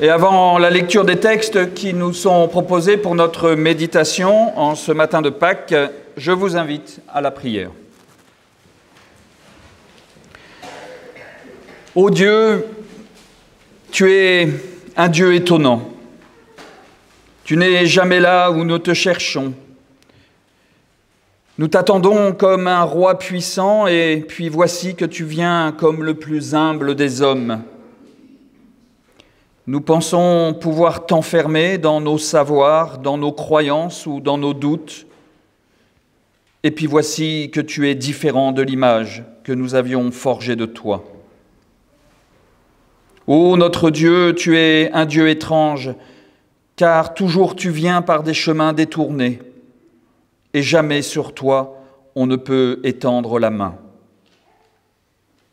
Et avant la lecture des textes qui nous sont proposés pour notre méditation en ce matin de Pâques, je vous invite à la prière. Ô Dieu, tu es un Dieu étonnant. Tu n'es jamais là où nous te cherchons. Nous t'attendons comme un roi puissant et puis voici que tu viens comme le plus humble des hommes. Nous pensons pouvoir t'enfermer dans nos savoirs, dans nos croyances ou dans nos doutes. Et puis voici que tu es différent de l'image que nous avions forgée de toi. Ô notre Dieu, tu es un Dieu étrange, car toujours tu viens par des chemins détournés, et jamais sur toi on ne peut étendre la main.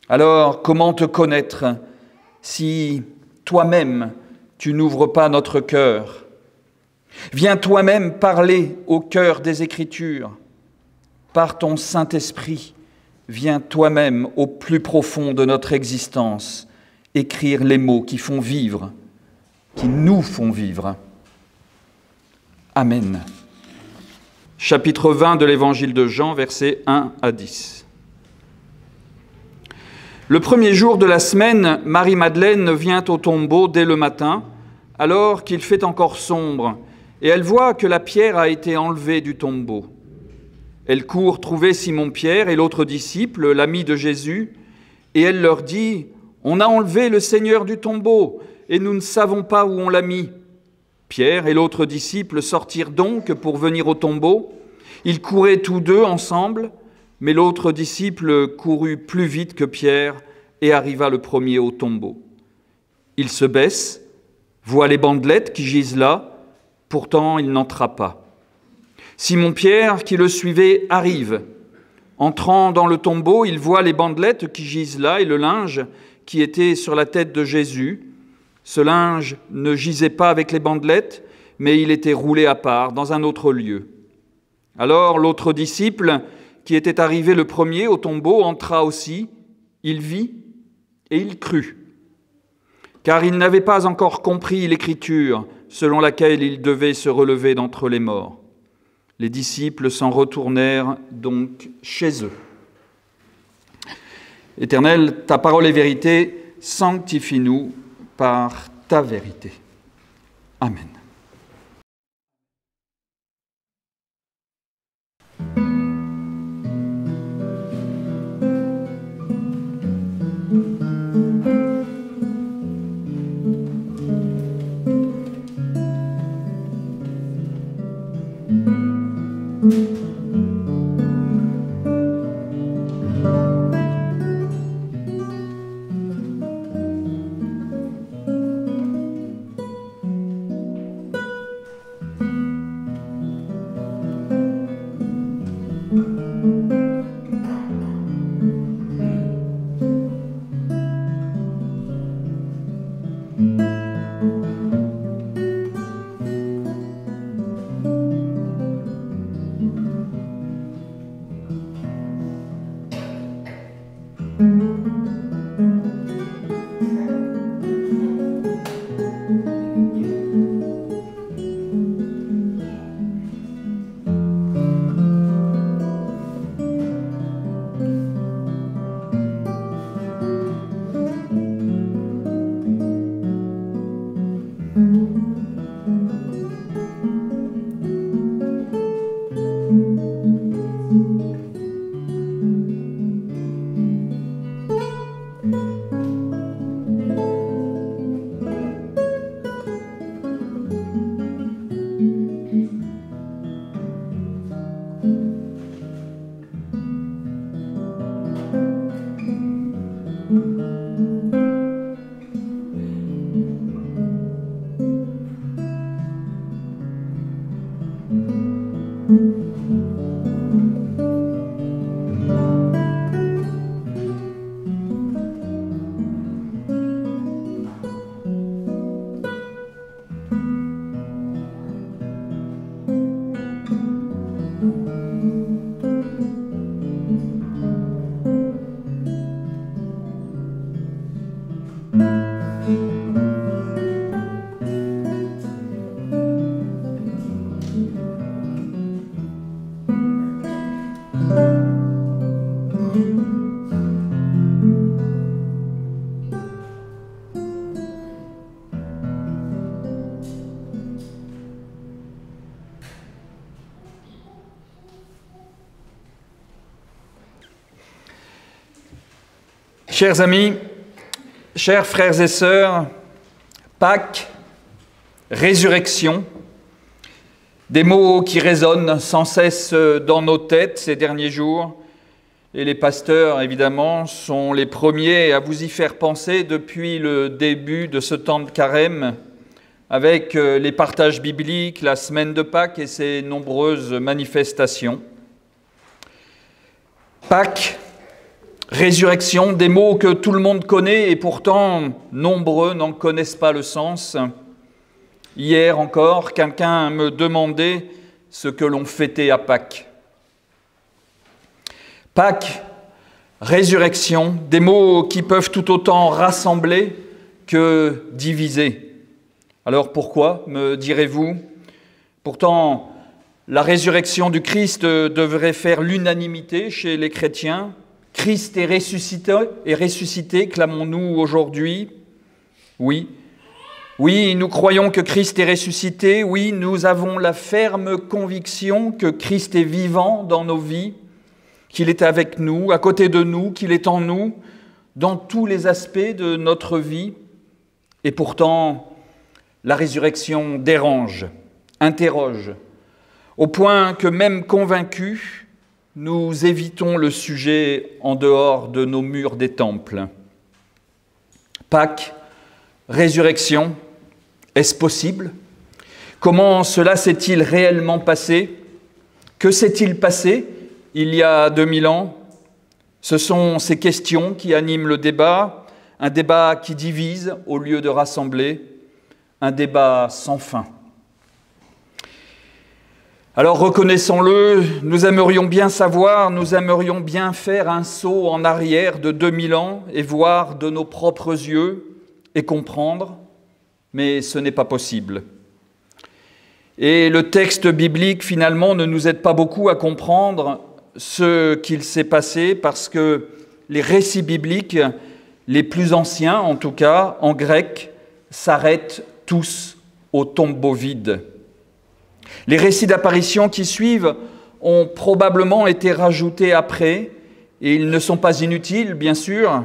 Alors, comment te connaître si toi-même, tu n'ouvres pas notre cœur? Viens toi-même parler au cœur des Écritures. Par ton Saint-Esprit, viens toi-même au plus profond de notre existence, écrire les mots qui font vivre, qui nous font vivre. Amen. Chapitre 20 de l'Évangile de Jean, versets 1 à 10. Le premier jour de la semaine, Marie-Madeleine vient au tombeau dès le matin, alors qu'il fait encore sombre, et elle voit que la pierre a été enlevée du tombeau. Elle court trouver Simon-Pierre et l'autre disciple, l'ami de Jésus, et elle leur dit « On a enlevé le Seigneur du tombeau, et nous ne savons pas où on l'a mis. » Pierre et l'autre disciple sortirent donc pour venir au tombeau. Ils couraient tous deux ensemble, mais l'autre disciple courut plus vite que Pierre et arriva le premier au tombeau. Il se baisse, voit les bandelettes qui gisent là, pourtant il n'entra pas. Simon-Pierre, qui le suivait, arrive. Entrant dans le tombeau, il voit les bandelettes qui gisent là et le linge qui était sur la tête de Jésus. Ce linge ne gisait pas avec les bandelettes, mais il était roulé à part dans un autre lieu. Alors l'autre disciple, qui était arrivé le premier au tombeau, entra aussi, il vit et il crut, car il n'avait pas encore compris l'Écriture selon laquelle il devait se relever d'entre les morts. Les disciples s'en retournèrent donc chez eux. Éternel, ta parole est vérité, sanctifie-nous par ta vérité. Amen. Chers amis, chers frères et sœurs, Pâques, résurrection, des mots qui résonnent sans cesse dans nos têtes ces derniers jours, et les pasteurs, évidemment, sont les premiers à vous y faire penser depuis le début de ce temps de carême, avec les partages bibliques, la semaine de Pâques et ses nombreuses manifestations. Pâques, résurrection, des mots que tout le monde connaît et pourtant nombreux n'en connaissent pas le sens. Hier encore, quelqu'un me demandait ce que l'on fêtait à Pâques. Pâques, résurrection, des mots qui peuvent tout autant rassembler que diviser. Alors pourquoi, me direz-vous? Pourtant, la résurrection du Christ devrait faire l'unanimité chez les chrétiens. Christ est ressuscité, clamons-nous aujourd'hui. Oui, nous croyons que Christ est ressuscité. Oui, nous avons la ferme conviction que Christ est vivant dans nos vies, qu'il est avec nous, à côté de nous, qu'il est en nous, dans tous les aspects de notre vie. Et pourtant, la résurrection dérange, interroge, au point que même convaincus, nous évitons le sujet en dehors de nos murs des temples. Pâques, résurrection, est-ce possible? Comment cela s'est-il réellement passé? Que s'est-il passé il y a 2000 ans? Ce sont ces questions qui animent le débat, un débat qui divise au lieu de rassembler, un débat sans fin. Alors reconnaissons-le, nous aimerions bien savoir, nous aimerions bien faire un saut en arrière de 2000 ans et voir de nos propres yeux et comprendre, mais ce n'est pas possible. Et le texte biblique, finalement, ne nous aide pas beaucoup à comprendre ce qu'il s'est passé parce que les récits bibliques, les plus anciens en tout cas, en grec, s'arrêtent tous au tombeau vide. Les récits d'apparition qui suivent ont probablement été rajoutés après, et ils ne sont pas inutiles, bien sûr,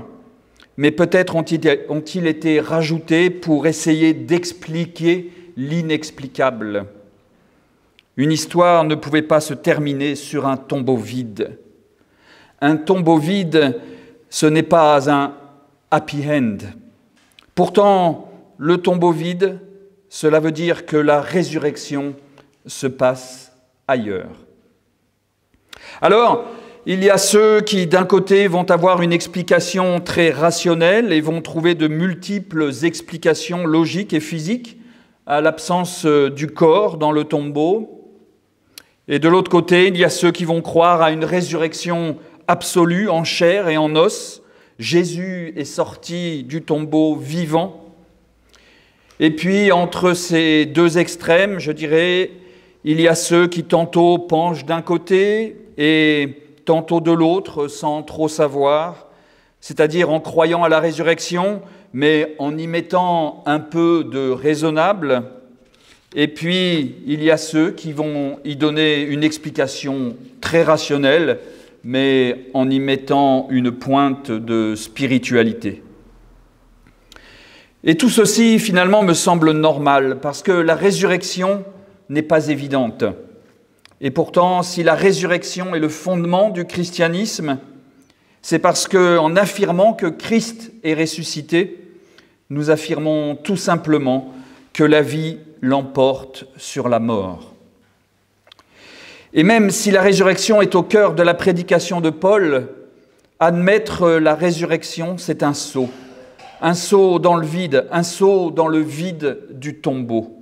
mais peut-être ont-ils été rajoutés pour essayer d'expliquer l'inexplicable. Une histoire ne pouvait pas se terminer sur un tombeau vide. Un tombeau vide, ce n'est pas un happy end. Pourtant, le tombeau vide, cela veut dire que la résurrection se passe ailleurs. Alors, il y a ceux qui, d'un côté, vont avoir une explication très rationnelle et vont trouver de multiples explications logiques et physiques à l'absence du corps dans le tombeau. Et de l'autre côté, il y a ceux qui vont croire à une résurrection absolue en chair et en os. Jésus est sorti du tombeau vivant. Et puis, entre ces deux extrêmes, je dirais, il y a ceux qui tantôt penchent d'un côté et tantôt de l'autre sans trop savoir, c'est-à-dire en croyant à la résurrection, mais en y mettant un peu de raisonnable. Et puis, il y a ceux qui vont y donner une explication très rationnelle, mais en y mettant une pointe de spiritualité. Et tout ceci, finalement, me semble normal, parce que la résurrection n'est pas évidente. Et pourtant, si la résurrection est le fondement du christianisme, c'est parce qu'en affirmant que Christ est ressuscité, nous affirmons tout simplement que la vie l'emporte sur la mort. Et même si la résurrection est au cœur de la prédication de Paul, admettre la résurrection, c'est un saut dans le vide, un saut dans le vide du tombeau.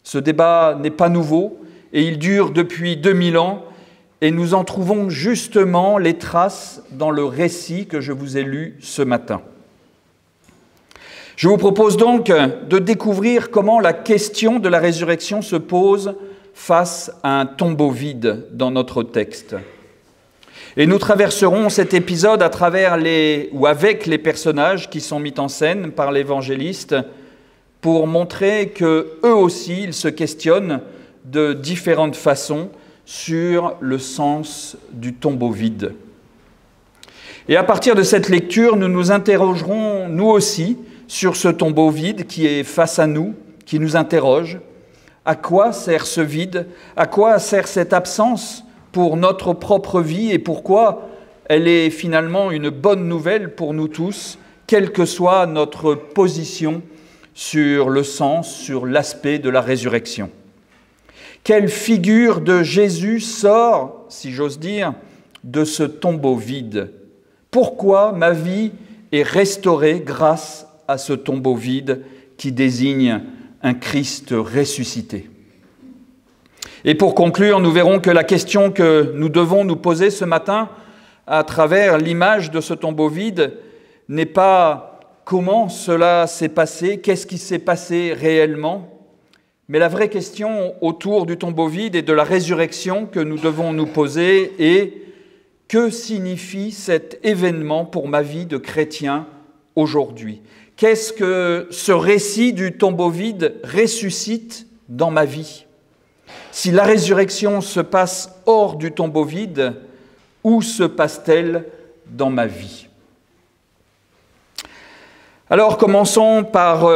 Ce débat n'est pas nouveau et il dure depuis 2000 ans et nous en trouvons justement les traces dans le récit que je vous ai lu ce matin. Je vous propose donc de découvrir comment la question de la résurrection se pose face à un tombeau vide dans notre texte. Et nous traverserons cet épisode à travers avec les personnages qui sont mis en scène par l'évangéliste pour montrer qu'eux aussi, ils se questionnent de différentes façons sur le sens du tombeau vide. Et à partir de cette lecture, nous nous interrogerons, nous aussi, sur ce tombeau vide qui est face à nous, qui nous interroge. À quoi sert ce vide? À quoi sert cette absence pour notre propre vie et pourquoi elle est finalement une bonne nouvelle pour nous tous, quelle que soit notre position sur le sens, sur l'aspect de la résurrection. Quelle figure de Jésus sort, si j'ose dire, de ce tombeau vide? Pourquoi ma vie est restaurée grâce à ce tombeau vide qui désigne un Christ ressuscité? Et pour conclure, nous verrons que la question que nous devons nous poser ce matin à travers l'image de ce tombeau vide n'est pas comment cela s'est passé, qu'est-ce qui s'est passé réellement, mais la vraie question autour du tombeau vide et de la résurrection que nous devons nous poser est que signifie cet événement pour ma vie de chrétien aujourd'hui? Qu'est-ce que ce récit du tombeau vide ressuscite dans ma vie? Si la résurrection se passe hors du tombeau vide, où se passe-t-elle dans ma vie? Alors commençons par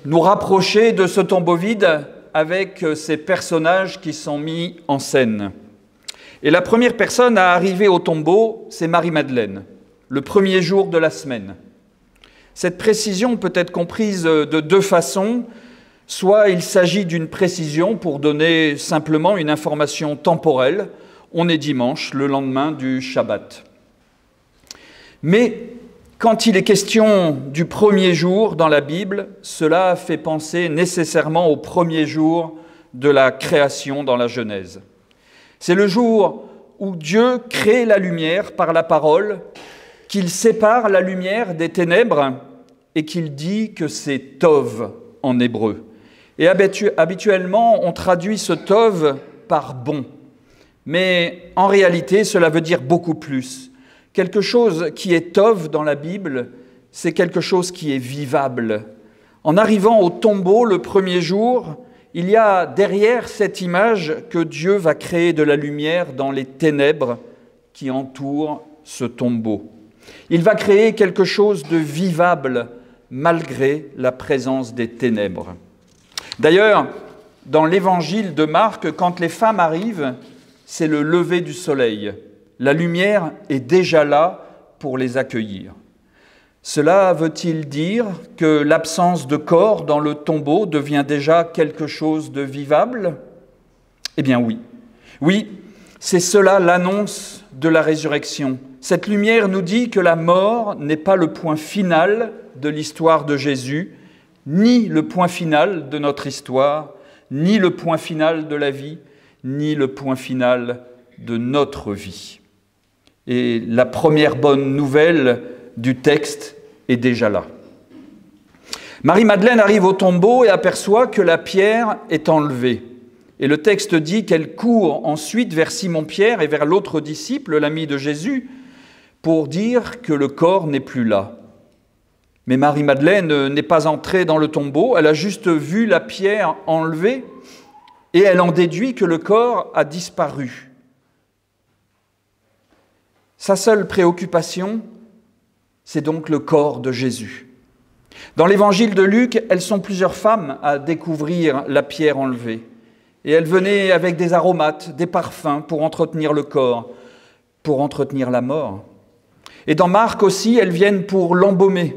nous rapprocher de ce tombeau vide avec ces personnages qui sont mis en scène. Et la première personne à arriver au tombeau, c'est Marie-Madeleine, le premier jour de la semaine. Cette précision peut être comprise de deux façons. Soit il s'agit d'une précision pour donner simplement une information temporelle. On est dimanche, le lendemain du Shabbat. Mais quand il est question du premier jour dans la Bible, cela fait penser nécessairement au premier jour de la création dans la Genèse. C'est le jour où Dieu crée la lumière par la parole, qu'il sépare la lumière des ténèbres et qu'il dit que c'est Tov en hébreu. Et habituellement, on traduit ce Tov par bon. Mais en réalité, cela veut dire beaucoup plus. Quelque chose qui est Tov dans la Bible, c'est quelque chose qui est vivable. En arrivant au tombeau le premier jour, il y a derrière cette image que Dieu va créer de la lumière dans les ténèbres qui entourent ce tombeau. Il va créer quelque chose de vivable malgré la présence des ténèbres. D'ailleurs, dans l'évangile de Marc, quand les femmes arrivent, c'est le lever du soleil. La lumière est déjà là pour les accueillir. Cela veut-il dire que l'absence de corps dans le tombeau devient déjà quelque chose de vivable? Eh bien oui. Oui, c'est cela l'annonce de la résurrection. Cette lumière nous dit que la mort n'est pas le point final de l'histoire de Jésus, ni le point final de notre histoire, ni le point final de la vie, ni le point final de notre vie. Et la première bonne nouvelle du texte est déjà là. Marie-Madeleine arrive au tombeau et aperçoit que la pierre est enlevée. Et le texte dit qu'elle court ensuite vers Simon-Pierre et vers l'autre disciple, l'ami de Jésus, pour dire que le corps n'est plus là. Mais Marie-Madeleine n'est pas entrée dans le tombeau, elle a juste vu la pierre enlevée et elle en déduit que le corps a disparu. Sa seule préoccupation, c'est donc le corps de Jésus. Dans l'évangile de Luc, elles sont plusieurs femmes à découvrir la pierre enlevée. Et elles venaient avec des aromates, des parfums pour entretenir le corps, pour entretenir la mort. Et dans Marc aussi, elles viennent pour l'embaumer.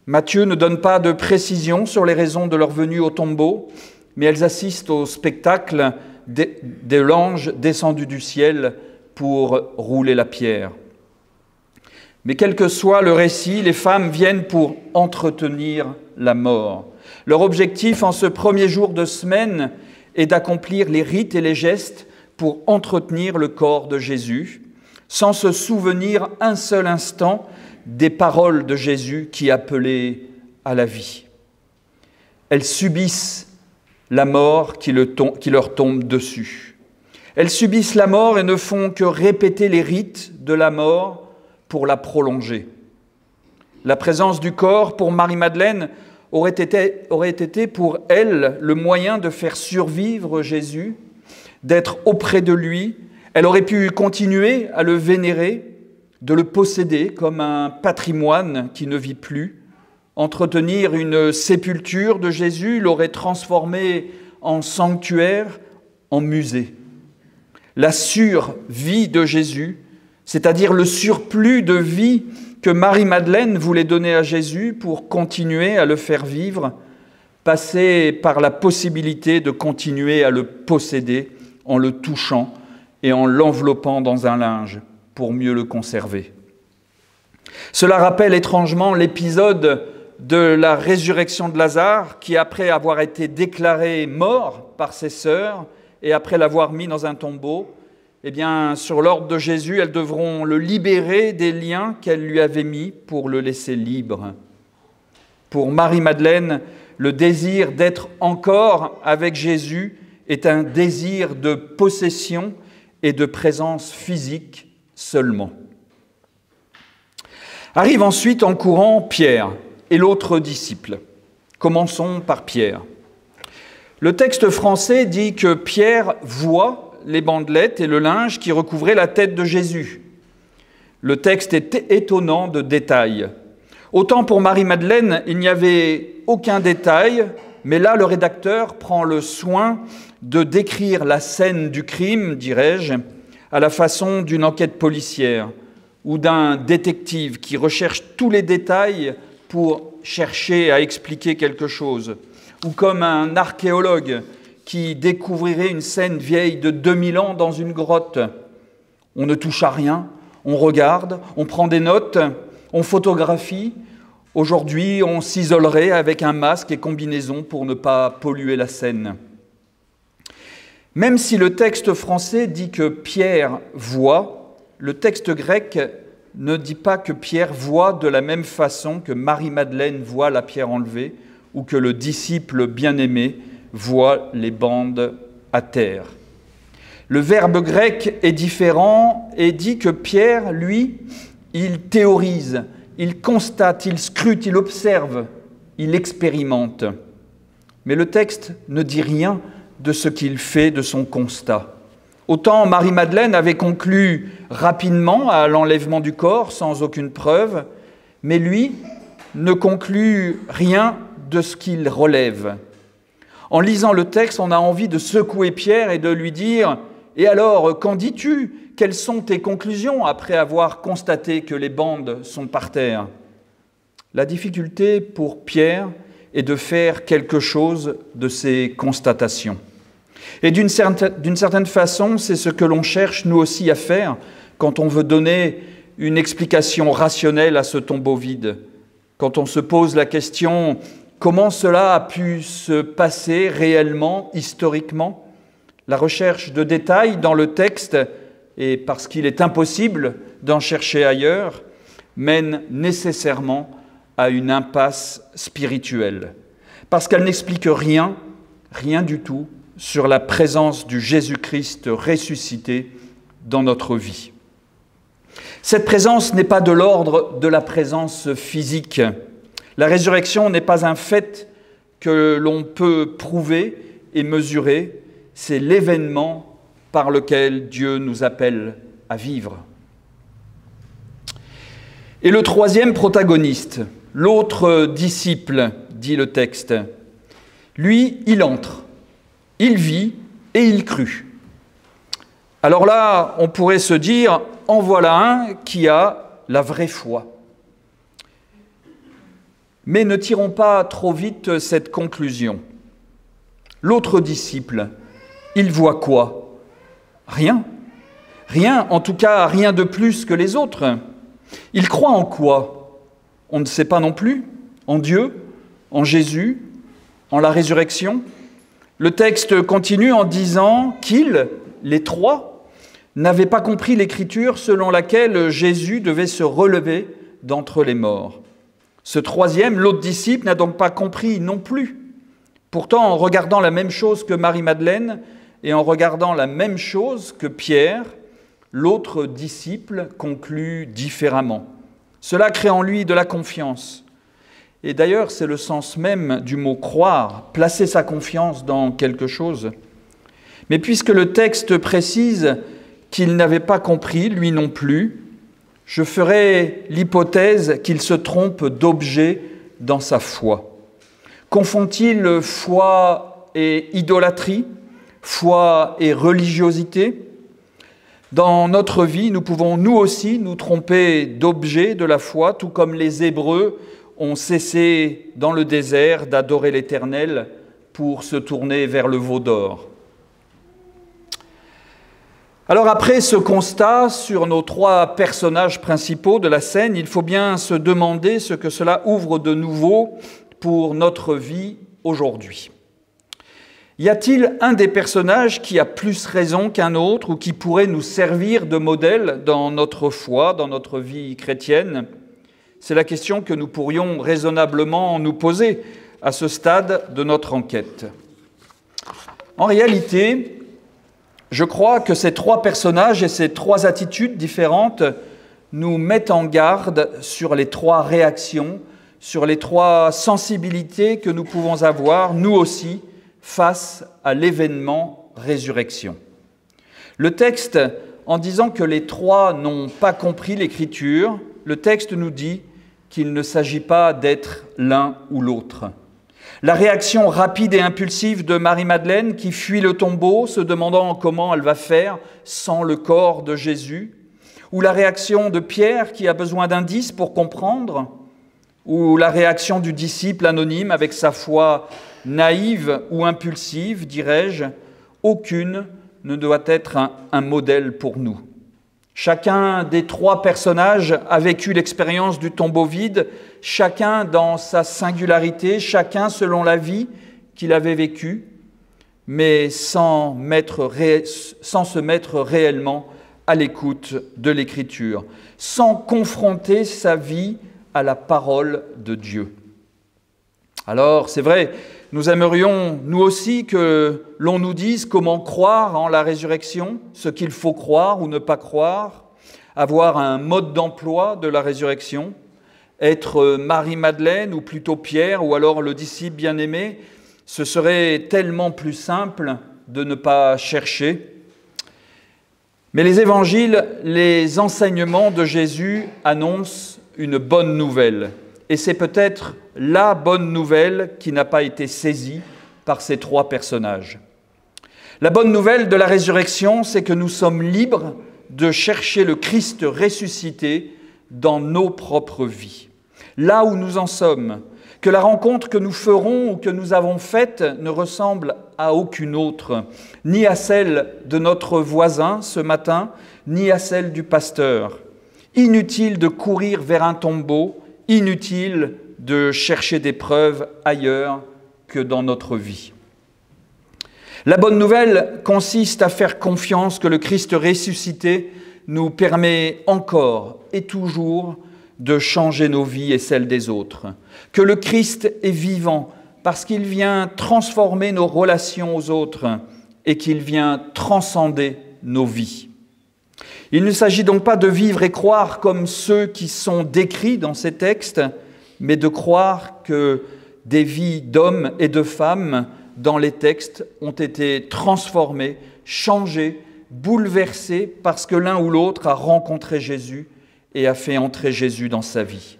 Matthieu ne donne pas de précision sur les raisons de leur venue au tombeau, mais elles assistent au spectacle de l'ange descendu du ciel pour rouler la pierre. Mais quel que soit le récit, les femmes viennent pour entretenir la mort. Leur objectif en ce premier jour de semaine est d'accomplir les rites et les gestes pour entretenir le corps de Jésus, sans se souvenir un seul instant des paroles de Jésus qui appelaient à la vie. Elles subissent la mort qui leur tombe dessus. Elles subissent la mort et ne font que répéter les rites de la mort pour la prolonger. La présence du corps pour Marie-Madeleine aurait été pour elle le moyen de faire survivre Jésus, d'être auprès de lui. Elle aurait pu continuer à le vénérer, de le posséder comme un patrimoine qui ne vit plus. Entretenir une sépulture de Jésus l'aurait transformé en sanctuaire, en musée. La survie de Jésus, c'est-à-dire le surplus de vie que Marie-Madeleine voulait donner à Jésus pour continuer à le faire vivre, passait par la possibilité de continuer à le posséder en le touchant et en l'enveloppant dans un linge pour mieux le conserver. Cela rappelle étrangement l'épisode de la résurrection de Lazare qui, après avoir été déclaré mort par ses sœurs et après l'avoir mis dans un tombeau, eh bien, sur l'ordre de Jésus, elles devront le libérer des liens qu'elles lui avaient mis pour le laisser libre. Pour Marie-Madeleine, le désir d'être encore avec Jésus est un désir de possession et de présence physique seulement. Arrive ensuite en courant Pierre et l'autre disciple. Commençons par Pierre. Le texte français dit que Pierre voit les bandelettes et le linge qui recouvraient la tête de Jésus. Le texte est étonnant de détails. Autant pour Marie-Madeleine, il n'y avait aucun détail, mais là, le rédacteur prend le soin de décrire la scène du crime, dirais-je, à la façon d'une enquête policière ou d'un détective qui recherche tous les détails pour chercher à expliquer quelque chose, ou comme un archéologue qui découvrirait une scène vieille de 2000 ans dans une grotte. On ne touche à rien, on regarde, on prend des notes, on photographie. Aujourd'hui, on s'isolerait avec un masque et combinaison pour ne pas polluer la scène. Même si le texte français dit que Pierre voit, le texte grec ne dit pas que Pierre voit de la même façon que Marie-Madeleine voit la pierre enlevée ou que le disciple bien-aimé voit les bandes à terre. Le verbe grec est différent et dit que Pierre, lui, il théorise, il constate, il scrute, il observe, il expérimente. Mais le texte ne dit rien de ce qu'il fait de son constat. Autant Marie-Madeleine avait conclu rapidement à l'enlèvement du corps sans aucune preuve, mais lui ne conclut rien de ce qu'il relève. En lisant le texte, on a envie de secouer Pierre et de lui dire « Et alors, qu'en dis-tu ? Quelles sont tes conclusions après avoir constaté que les bandes sont par terre ?» La difficulté pour Pierre est de faire quelque chose de ces constatations. Et d'une certaine façon, c'est ce que l'on cherche nous aussi à faire quand on veut donner une explication rationnelle à ce tombeau vide. Quand on se pose la question « Comment cela a pu se passer réellement, historiquement ?» La recherche de détails dans le texte, et parce qu'il est impossible d'en chercher ailleurs, mène nécessairement à une impasse spirituelle. Parce qu'elle n'explique rien, rien du tout, sur la présence du Jésus-Christ ressuscité dans notre vie. Cette présence n'est pas de l'ordre de la présence physique. La résurrection n'est pas un fait que l'on peut prouver et mesurer, c'est l'événement par lequel Dieu nous appelle à vivre. Et le troisième protagoniste, l'autre disciple, dit le texte, lui, il entre. Il vit et il crut. Alors là, on pourrait se dire, en voilà un qui a la vraie foi. Mais ne tirons pas trop vite cette conclusion. L'autre disciple, il voit quoi? Rien. Rien, en tout cas, rien de plus que les autres. Il croit en quoi? On ne sait pas non plus. En Dieu, en Jésus, en la résurrection. Le texte continue en disant qu'ils, les trois, n'avaient pas compris l'écriture selon laquelle Jésus devait se relever d'entre les morts. Ce troisième, l'autre disciple, n'a donc pas compris non plus. Pourtant, en regardant la même chose que Marie-Madeleine et en regardant la même chose que Pierre, l'autre disciple conclut différemment. Cela crée en lui de la confiance. Et d'ailleurs, c'est le sens même du mot « croire », placer sa confiance dans quelque chose. Mais puisque le texte précise qu'il n'avait pas compris, lui non plus, je ferai l'hypothèse qu'il se trompe d'objet dans sa foi. Confond-il foi et idolâtrie, foi et religiosité? Dans notre vie, nous pouvons nous aussi nous tromper d'objet de la foi, tout comme les Hébreux ont cessé dans le désert d'adorer l'Éternel pour se tourner vers le veau d'or. Alors après ce constat sur nos trois personnages principaux de la scène, il faut bien se demander ce que cela ouvre de nouveau pour notre vie aujourd'hui. Y a-t-il un des personnages qui a plus raison qu'un autre ou qui pourrait nous servir de modèle dans notre foi, dans notre vie chrétienne ? C'est la question que nous pourrions raisonnablement nous poser à ce stade de notre enquête. En réalité, je crois que ces trois personnages et ces trois attitudes différentes nous mettent en garde sur les trois réactions, sur les trois sensibilités que nous pouvons avoir, nous aussi, face à l'événement résurrection. Le texte, en disant que les trois n'ont pas compris l'Écriture, le texte nous dit qu'il ne s'agit pas d'être l'un ou l'autre. La réaction rapide et impulsive de Marie-Madeleine qui fuit le tombeau, se demandant comment elle va faire sans le corps de Jésus, ou la réaction de Pierre qui a besoin d'indices pour comprendre, ou la réaction du disciple anonyme avec sa foi naïve ou impulsive, dirais-je, aucune ne doit être un modèle pour nous. Chacun des trois personnages a vécu l'expérience du tombeau vide, chacun dans sa singularité, chacun selon la vie qu'il avait vécue. mais sans se mettre réellement à l'écoute de l'Écriture, sans confronter sa vie à la parole de Dieu. Alors, c'est vrai, nous aimerions, nous aussi, que l'on nous dise comment croire en la résurrection, ce qu'il faut croire ou ne pas croire, avoir un mode d'emploi de la résurrection, être Marie-Madeleine ou plutôt Pierre ou alors le disciple bien-aimé. Ce serait tellement plus simple de ne pas chercher. Mais les évangiles, les enseignements de Jésus annoncent une bonne nouvelle. Et c'est peut-être la bonne nouvelle qui n'a pas été saisie par ces trois personnages. La bonne nouvelle de la résurrection, c'est que nous sommes libres de chercher le Christ ressuscité dans nos propres vies. Là où nous en sommes, que la rencontre que nous ferons ou que nous avons faite ne ressemble à aucune autre, ni à celle de notre voisin ce matin, ni à celle du pasteur. Inutile de courir vers un tombeau, inutile de chercher des preuves ailleurs que dans notre vie. La bonne nouvelle consiste à faire confiance que le Christ ressuscité nous permet encore et toujours de changer nos vies et celles des autres. Que le Christ est vivant parce qu'il vient transformer nos relations aux autres et qu'il vient transcender nos vies. Il ne s'agit donc pas de vivre et croire comme ceux qui sont décrits dans ces textes, mais de croire que des vies d'hommes et de femmes dans les textes ont été transformées, changées, bouleversées parce que l'un ou l'autre a rencontré Jésus et a fait entrer Jésus dans sa vie.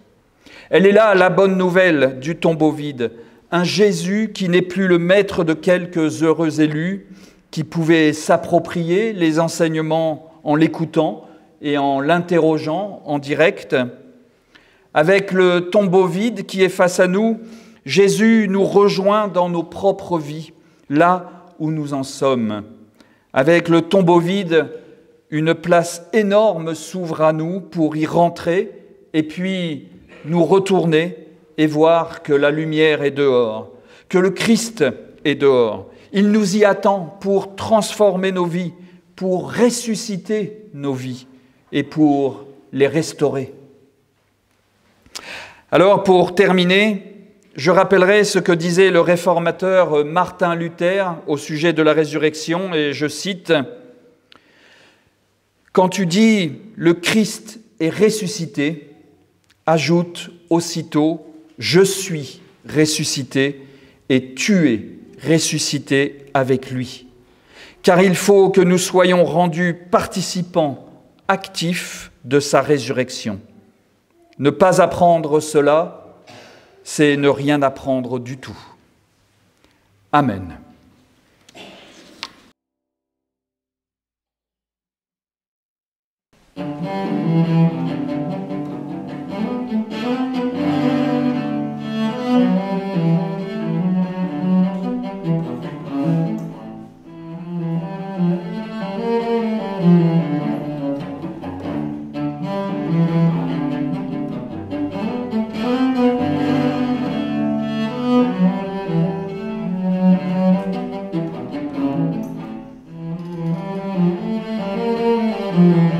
Elle est là la bonne nouvelle du tombeau vide, un Jésus qui n'est plus le maître de quelques heureux élus qui pouvaient s'approprier les enseignements en l'écoutant et en l'interrogeant en direct. Avec le tombeau vide qui est face à nous, Jésus nous rejoint dans nos propres vies, là où nous en sommes. Avec le tombeau vide, une place énorme s'ouvre à nous pour y rentrer et puis nous retourner et voir que la lumière est dehors, que le Christ est dehors. Il nous y attend pour transformer nos vies, pour ressusciter nos vies et pour les restaurer. Alors, pour terminer, je rappellerai ce que disait le réformateur Martin Luther au sujet de la résurrection, et je cite « Quand tu dis « le Christ est ressuscité », ajoute aussitôt « je suis ressuscité et tu es ressuscité avec lui ». Car il faut que nous soyons rendus participants actifs de sa résurrection. Ne pas apprendre cela, c'est ne rien apprendre du tout. Amen. Thank you.